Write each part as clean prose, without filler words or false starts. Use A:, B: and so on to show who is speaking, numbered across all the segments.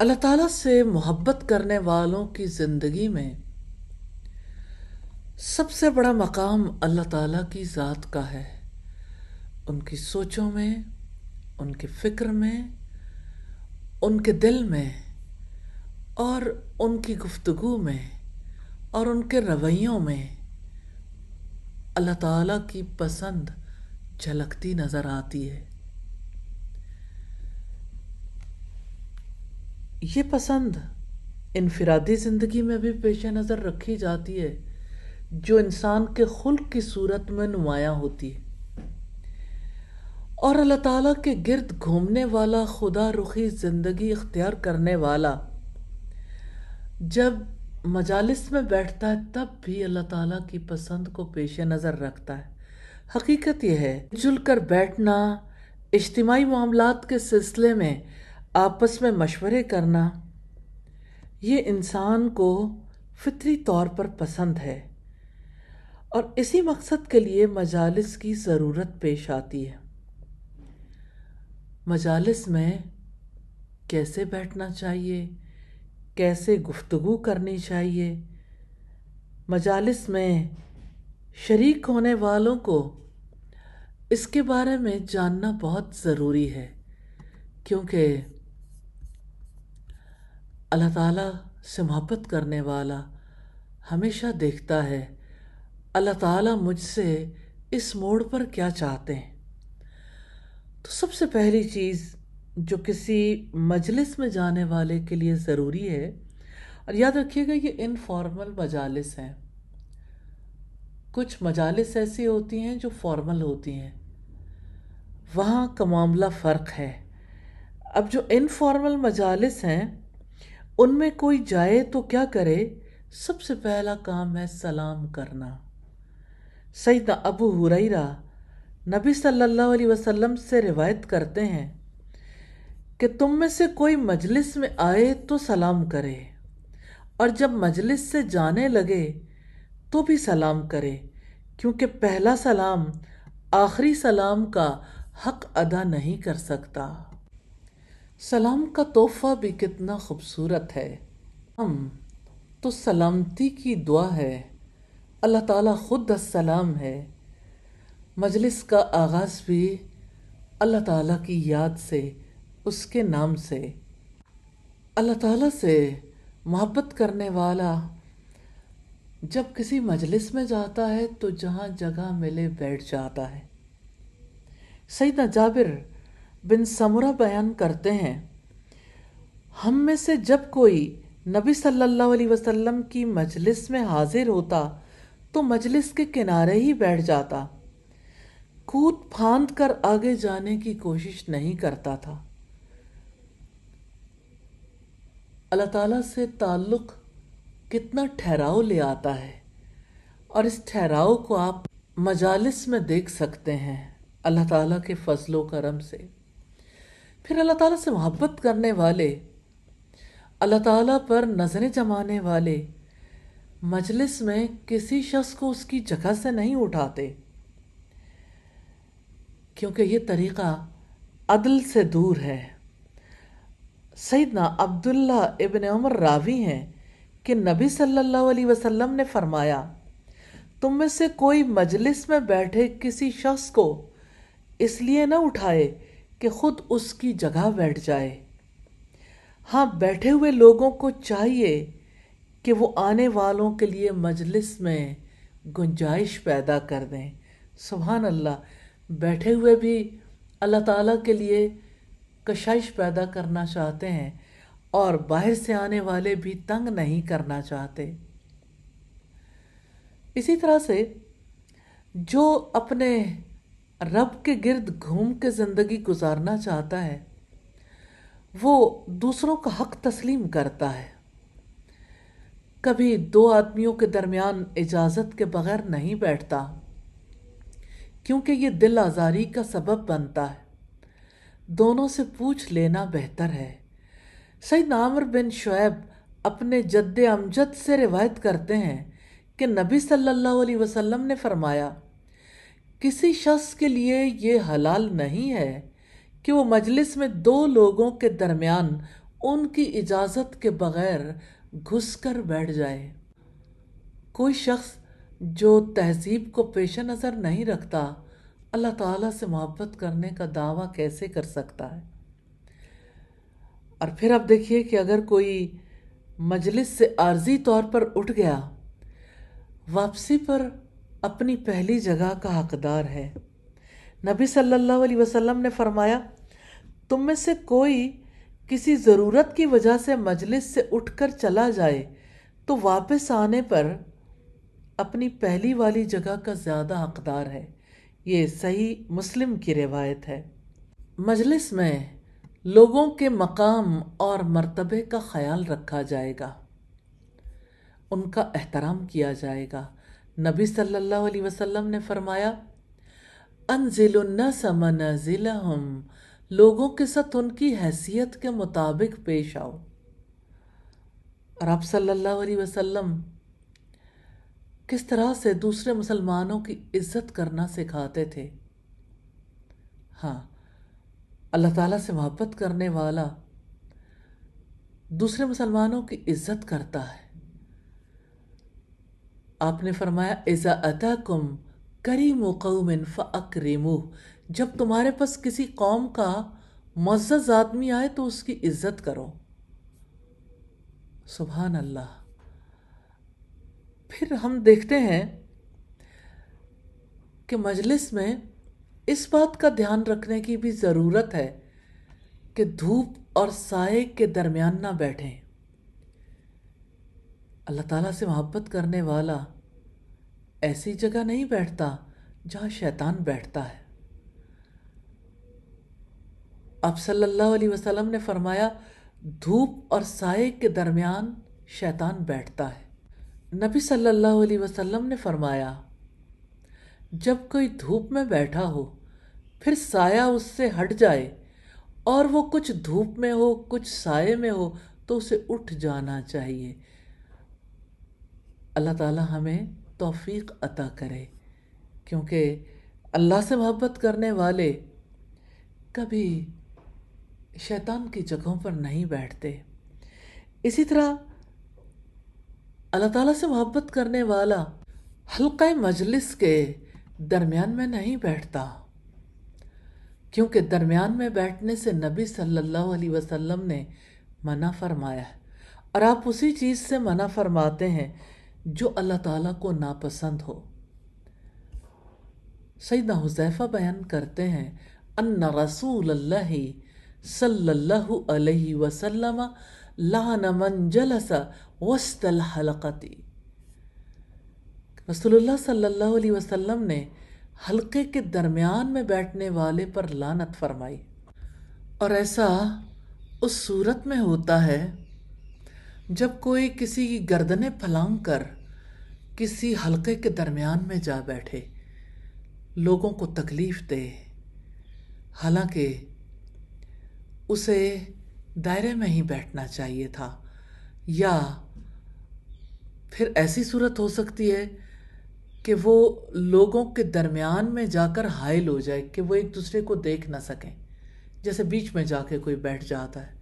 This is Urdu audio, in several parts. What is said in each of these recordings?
A: اللہ تعالیٰ سے محبت کرنے والوں کی زندگی میں سب سے بڑا مقام اللہ تعالیٰ کی ذات کا ہے، ان کی سوچوں میں، ان کی فکر میں، ان کے دل میں اور ان کی گفتگو میں اور ان کے رویوں میں اللہ تعالیٰ کی پسند جھلکتی نظر آتی ہے۔ یہ پسند انفرادی زندگی میں بھی پیش نظر رکھی جاتی ہے، جو انسان کے خلق کی صورت میں نمایاں ہوتی ہے، اور اللہ تعالیٰ کے گرد گھومنے والا خدا رخی زندگی اختیار کرنے والا جب مجالس میں بیٹھتا ہے تب بھی اللہ تعالیٰ کی پسند کو پیش نظر رکھتا ہے۔ حقیقت یہ ہے، جل کر بیٹھنا، اجتماعی معاملات کے سلسلے میں آپس میں مشورے کرنا، یہ انسان کو فطری طور پر پسند ہے، اور اسی مقصد کے لیے مجالس کی ضرورت پیش آتی ہے۔ مجالس میں کیسے بیٹھنا چاہیے، کیسے گفتگو کرنی چاہیے، مجالس میں شریک ہونے والوں کو اس کے بارے میں جاننا بہت ضروری ہے، کیونکہ اللہ تعالیٰ سے محبت کرنے والا ہمیشہ دیکھتا ہے اللہ تعالیٰ مجھ سے اس موڑ پر کیا چاہتے ہیں۔ تو سب سے پہلی چیز جو کسی مجلس میں جانے والے کے لیے ضروری ہے، اور یاد رکھیے گا یہ انفارمل مجالس ہیں، کچھ مجالس ایسی ہوتی ہیں جو فارمل ہوتی ہیں، وہاں کا معاملہ فرق ہے۔ اب جو انفارمل مجالس ہیں ان میں کوئی جائے تو کیا کرے؟ سب سے پہلا کام ہے سلام کرنا۔ سیدنا ابو ہریرہ نبی صلی اللہ علیہ وسلم سے روایت کرتے ہیں کہ تم میں سے کوئی مجلس میں آئے تو سلام کرے، اور جب مجلس سے جانے لگے تو بھی سلام کرے، کیونکہ پہلا سلام آخری سلام کا حق ادا نہیں کر سکتا۔ سلام کا تحفہ بھی کتنا خوبصورت ہے۔ ہم تو سلامتی کی دعا ہے، اللہ تعالیٰ خود السلام ہے۔ مجلس کا آغاز بھی اللہ تعالیٰ کی یاد سے، اس کے نام سے۔ اللہ تعالیٰ سے محبت کرنے والا جب کسی مجلس میں جاتا ہے تو جہاں جگہ ملے بیٹھ جاتا ہے۔ سیدنا جابر بن سمرہ بیان کرتے ہیں، ہم میں سے جب کوئی نبی صلی اللہ علیہ وسلم کی مجلس میں حاضر ہوتا تو مجلس کے کنارے ہی بیٹھ جاتا، کود پھاند کر آگے جانے کی کوشش نہیں کرتا تھا۔ اللہ تعالیٰ سے تعلق کتنا ٹھہراؤ لے آتا ہے، اور اس ٹھہراؤ کو آپ مجالس میں دیکھ سکتے ہیں اللہ تعالیٰ کے فضل و کرم سے۔ پھر اللہ تعالیٰ سے محبت کرنے والے، اللہ تعالیٰ پر نظریں جمانے والے مجلس میں کسی شخص کو اس کی جگہ سے نہیں اٹھاتے، کیونکہ یہ طریقہ عدل سے دور ہے۔ سیدنا عبداللہ ابن عمر راوی ہیں کہ نبی صلی اللہ علیہ وسلم نے فرمایا، تم میں سے کوئی مجلس میں بیٹھے کسی شخص کو اس لیے نہ اٹھائے کہ خود اس کی جگہ بیٹھ جائے۔ ہاں، بیٹھے ہوئے لوگوں کو چاہیے کہ وہ آنے والوں کے لیے مجلس میں گنجائش پیدا کر دیں۔ سبحان اللہ، بیٹھے ہوئے بھی اللہ تعالیٰ کے لیے کشائش پیدا کرنا چاہتے ہیں، اور باہر سے آنے والے بھی تنگ نہیں کرنا چاہتے۔ اسی طرح سے جو اپنے رب کے گرد گھوم کے زندگی گزارنا چاہتا ہے وہ دوسروں کا حق تسلیم کرتا ہے، کبھی دو آدمیوں کے درمیان اجازت کے بغیر نہیں بیٹھتا، کیونکہ یہ دل آزاری کا سبب بنتا ہے۔ دونوں سے پوچھ لینا بہتر ہے۔ سیدنا عامر بن شعیب اپنے جد امجد سے روایت کرتے ہیں کہ نبی صلی اللہ علیہ وسلم نے فرمایا، کسی شخص کے لیے یہ حلال نہیں ہے کہ وہ مجلس میں دو لوگوں کے درمیان ان کی اجازت کے بغیر گھس کر بیٹھ جائے۔ کوئی شخص جو تہذیب کو پیش نظر نہیں رکھتا اللہ تعالیٰ سے محبت کرنے کا دعویٰ کیسے کر سکتا ہے؟ اور پھر اب دیکھیے کہ اگر کوئی مجلس سے عارضی طور پر اٹھ گیا، واپسی پر اپنی پہلی جگہ کا حقدار ہے۔ نبی صلی اللہ علیہ وسلم نے فرمایا، تم میں سے کوئی کسی ضرورت کی وجہ سے مجلس سے اٹھ کر چلا جائے تو واپس آنے پر اپنی پہلی والی جگہ کا زیادہ حقدار ہے۔ یہ صحیح مسلم کی روایت ہے۔ مجلس میں لوگوں کے مقام اور مرتبے کا خیال رکھا جائے گا، ان کا احترام کیا جائے گا۔ نبی صلی اللہ علیہ وسلم نے فرمایا، انزل الناس منازلہم، لوگوں کے ساتھ ان کی حیثیت کے مطابق پیش آؤ۔ اور آپ صلی اللہ علیہ وسلم کس طرح سے دوسرے مسلمانوں کی عزت کرنا سکھاتے تھے۔ ہاں، اللہ تعالیٰ سے محبت کرنے والا دوسرے مسلمانوں کی عزت کرتا ہے۔ آپ نے فرمایا، اذا اتاکم کریم قوم فاکرموہ، جب تمہارے پاس کسی قوم کا معزز آدمی آئے تو اس کی عزت کرو۔ سبحان اللہ۔ پھر ہم دیکھتے ہیں کہ مجلس میں اس بات کا دھیان رکھنے کی بھی ضرورت ہے کہ دھوپ اور سائے کے درمیان نہ بیٹھیں۔ اللہ تعالیٰ سے محبت کرنے والا ایسی جگہ نہیں بیٹھتا جہاں شیطان بیٹھتا ہے۔ آپ صلی اللہ علیہ وسلم نے فرمایا، دھوپ اور سائے کے درمیان شیطان بیٹھتا ہے۔ نبی صلی اللہ علیہ وسلم نے فرمایا، جب کوئی دھوپ میں بیٹھا ہو پھر سایہ اس سے ہٹ جائے اور وہ کچھ دھوپ میں ہو کچھ سائے میں ہو تو اسے اٹھ جانا چاہیے۔ اللہ تعالیٰ ہمیں توفیق عطا کرے، کیونکہ اللہ سے محبت کرنے والے کبھی شیطان کی جگہوں پر نہیں بیٹھتے۔ اسی طرح اللہ تعالیٰ سے محبت کرنے والا حلقہ مجلس کے درمیان میں نہیں بیٹھتا، کیونکہ درمیان میں بیٹھنے سے نبی صلی اللہ علیہ وسلم نے منع فرمایا ہے، اور آپ اسی چیز سے منع فرماتے ہیں جو اللہ تعالیٰ کو ناپسند ہو۔ سیدنا حذیفہ بیان کرتے ہیں، ان رسول اللہ صلی اللہ علیہ وسلم لعن من جلس وسط الحلقۃ، رسول اللہ صلی اللہ علیہ وسلم نے حلقے کے درمیان میں بیٹھنے والے پر لعنت فرمائی، اور ایسا اس صورت میں ہوتا ہے جب کوئی کسی کی گردنیں پھلانگ کر کسی حلقے کے درمیان میں جا بیٹھے، لوگوں کو تکلیف دے، حالانکہ اسے دائرے میں ہی بیٹھنا چاہیے تھا۔ یا پھر ایسی صورت ہو سکتی ہے کہ وہ لوگوں کے درمیان میں جا کر حائل ہو جائے کہ وہ ایک دوسرے کو دیکھ نہ سکیں، جیسے بیچ میں جا کے کوئی بیٹھ جاتا ہے۔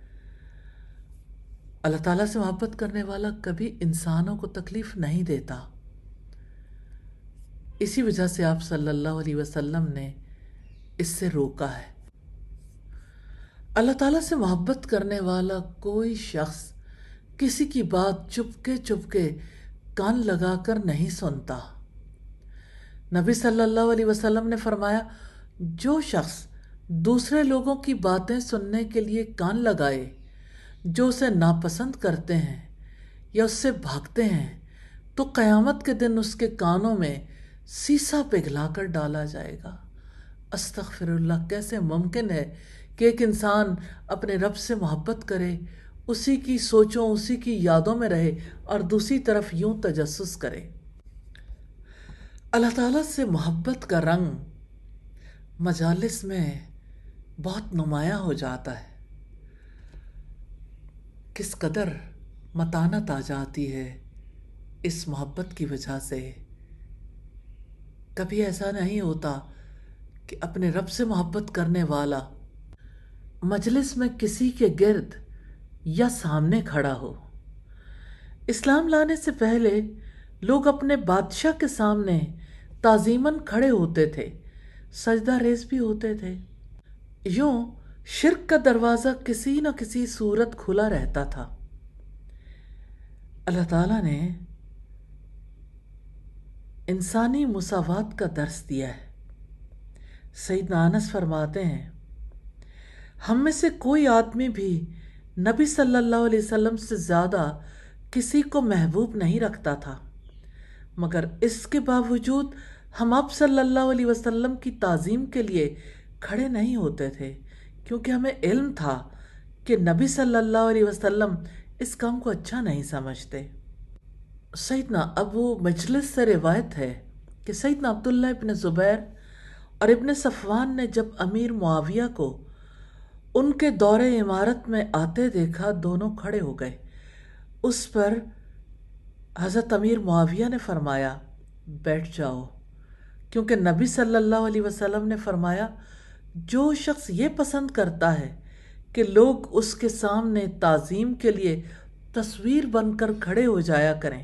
A: اللہ تعالیٰ سے محبت کرنے والا کبھی انسانوں کو تکلیف نہیں دیتا، اسی وجہ سے آپ صلی اللہ علیہ وسلم نے اس سے روکا ہے۔ اللہ تعالیٰ سے محبت کرنے والا کوئی شخص کسی کی بات چپ کے کان لگا کر نہیں سنتا۔ نبی صلی اللہ علیہ وسلم نے فرمایا، جو شخص دوسرے لوگوں کی باتیں سننے کے لیے کان لگائے جو اسے ناپسند کرتے ہیں یا اس سے بھاگتے ہیں تو قیامت کے دن اس کے کانوں میں سیسا پگھلا کر ڈالا جائے گا۔ استغفر اللہ، کیسے ممکن ہے کہ ایک انسان اپنے رب سے محبت کرے، اسی کی سوچوں اسی کی یادوں میں رہے اور دوسری طرف یوں تجسس کرے۔ اللہ تعالیٰ سے محبت کا رنگ مجالس میں بہت نمایاں ہو جاتا ہے۔ کس قدر متانت آ جاتی ہے اس محبت کی وجہ سے۔ کبھی ایسا نہیں ہوتا کہ اپنے رب سے محبت کرنے والا مجلس میں کسی کے گرد یا سامنے کھڑا ہو۔ اسلام لانے سے پہلے لوگ اپنے بادشاہ کے سامنے تعظیماً کھڑے ہوتے تھے، سجدہ ریز بھی ہوتے تھے۔ یوں شرک کا دروازہ کسی نہ کسی صورت کھلا رہتا تھا۔ اللہ تعالیٰ نے انسانی مساوات کا درس دیا ہے۔ سیدنا انس فرماتے ہیں، ہم میں سے کوئی آدمی بھی نبی صلی اللہ علیہ وسلم سے زیادہ کسی کو محبوب نہیں رکھتا تھا، مگر اس کے باوجود ہم آپ صلی اللہ علیہ وسلم کی تعظیم کے لیے کھڑے نہیں ہوتے تھے، کیونکہ ہمیں علم تھا کہ نبی صلی اللہ علیہ وسلم اس کام کو اچھا نہیں سمجھتے۔ سیدنا ابو مجلس سے روایت ہے کہ سیدنا عبداللہ ابن زبیر اور ابن صفوان نے جب امیر معاویہ کو ان کے دور امارت میں آتے دیکھا، دونوں کھڑے ہو گئے۔ اس پر حضرت امیر معاویہ نے فرمایا، بیٹھ جاؤ، کیونکہ نبی صلی اللہ علیہ وسلم نے فرمایا، جو شخص یہ پسند کرتا ہے کہ لوگ اس کے سامنے تعظیم کے لیے تصویر بن کر کھڑے ہو جایا کریں،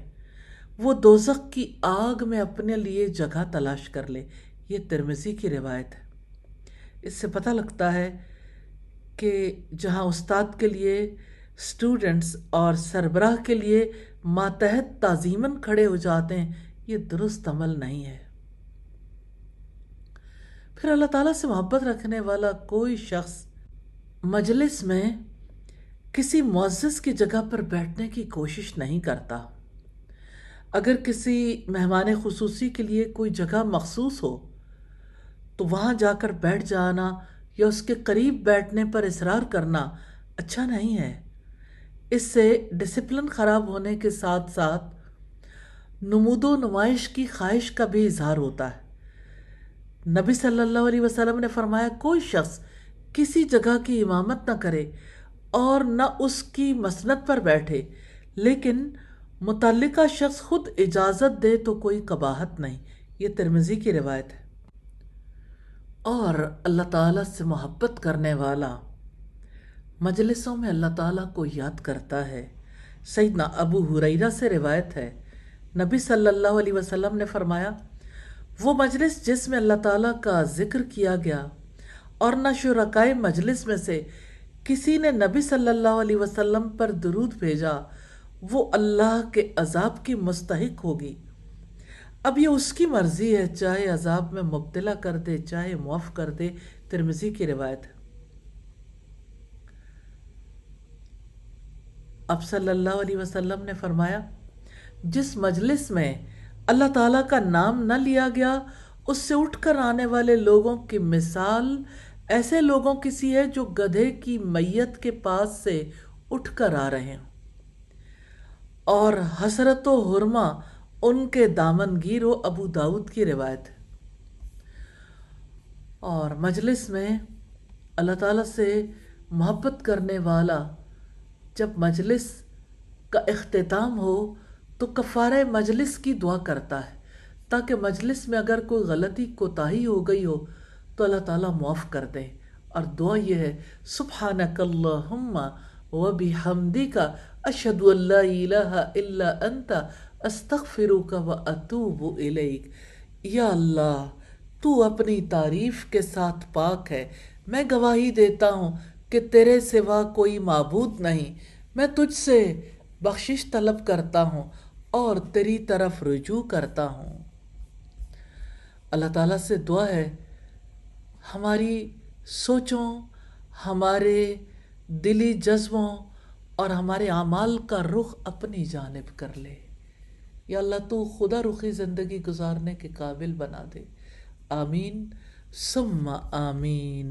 A: وہ دوزخ کی آگ میں اپنے لیے جگہ تلاش کر لے۔ یہ ترمذی کی روایت ہے۔ اس سے پتہ لگتا ہے کہ جہاں استاد کے لیے اسٹوڈنٹس اور سربراہ کے لیے ماتحت تعظیماً کھڑے ہو جاتے ہیں، یہ درست عمل نہیں ہے۔ پھر اللہ تعالیٰ سے محبت رکھنے والا کوئی شخص مجلس میں کسی معزز کی جگہ پر بیٹھنے کی کوشش نہیں کرتا۔ اگر کسی مہمان خصوصی کے لیے کوئی جگہ مخصوص ہو تو وہاں جا کر بیٹھ جانا یا اس کے قریب بیٹھنے پر اصرار کرنا اچھا نہیں ہے۔ اس سے ڈسپلن خراب ہونے کے ساتھ ساتھ نمود و نمائش کی خواہش کا بھی اظہار ہوتا ہے۔ نبی صلی اللہ علیہ وسلم نے فرمایا، کوئی شخص کسی جگہ کی امامت نہ کرے اور نہ اس کی مسند پر بیٹھے، لیکن متعلقہ شخص خود اجازت دے تو کوئی قباحت نہیں۔ یہ ترمذی کی روایت ہے۔ اور اللہ تعالیٰ سے محبت کرنے والا مجلسوں میں اللہ تعالیٰ کو یاد کرتا ہے۔ سیدنا ابو ہریرہ سے روایت ہے، نبی صلی اللہ علیہ وسلم نے فرمایا، وہ مجلس جس میں اللہ تعالیٰ کا ذکر کیا گیا اور نہ شرکائے مجلس میں سے کسی نے نبی صلی اللہ علیہ وسلم پر درود بھیجا، وہ اللہ کے عذاب کی مستحق ہوگی۔ اب یہ اس کی مرضی ہے، چاہے عذاب میں مبتلا کر دے، چاہے معاف کر دے۔ ترمذی کی روایت ہے۔ اب صلی اللہ علیہ وسلم نے فرمایا، جس مجلس میں اللہ تعالیٰ کا نام نہ لیا گیا، اس سے اٹھ کر آنے والے لوگوں کی مثال ایسے لوگوں کی سی ہے جو گدھے کی میت کے پاس سے اٹھ کر آ رہے ہیں، اور حسرت و حرمہ ان کے دامن گیر ہو۔ ابو داؤد کی روایت ہے۔ اور مجلس میں اللہ تعالیٰ سے محبت کرنے والا جب مجلس کا اختتام ہو تو کفارہ مجلس کی دعا کرتا ہے، تاکہ مجلس میں اگر کوئی غلطی کوتاہی ہو گئی ہو تو اللہ تعالیٰ معاف کر دے۔ اور دعا یہ ہے، سبحانک اللہم وبحمدک اشہد ان لا الہ الا انت استغفرک واتوب الیک۔ یا اللہ، تو اپنی تعریف کے ساتھ پاک ہے، میں گواہی دیتا ہوں کہ تیرے سوا کوئی معبود نہیں، میں تجھ سے بخشش طلب کرتا ہوں اور تیری طرف رجوع کرتا ہوں۔ اللہ تعالیٰ سے دعا ہے ہماری سوچوں، ہمارے دلی جذبوں اور ہمارے اعمال کا رخ اپنی جانب کر لے۔ یا اللہ، تو خدا رخی زندگی گزارنے کے قابل بنا دے۔ آمین ثم آمین۔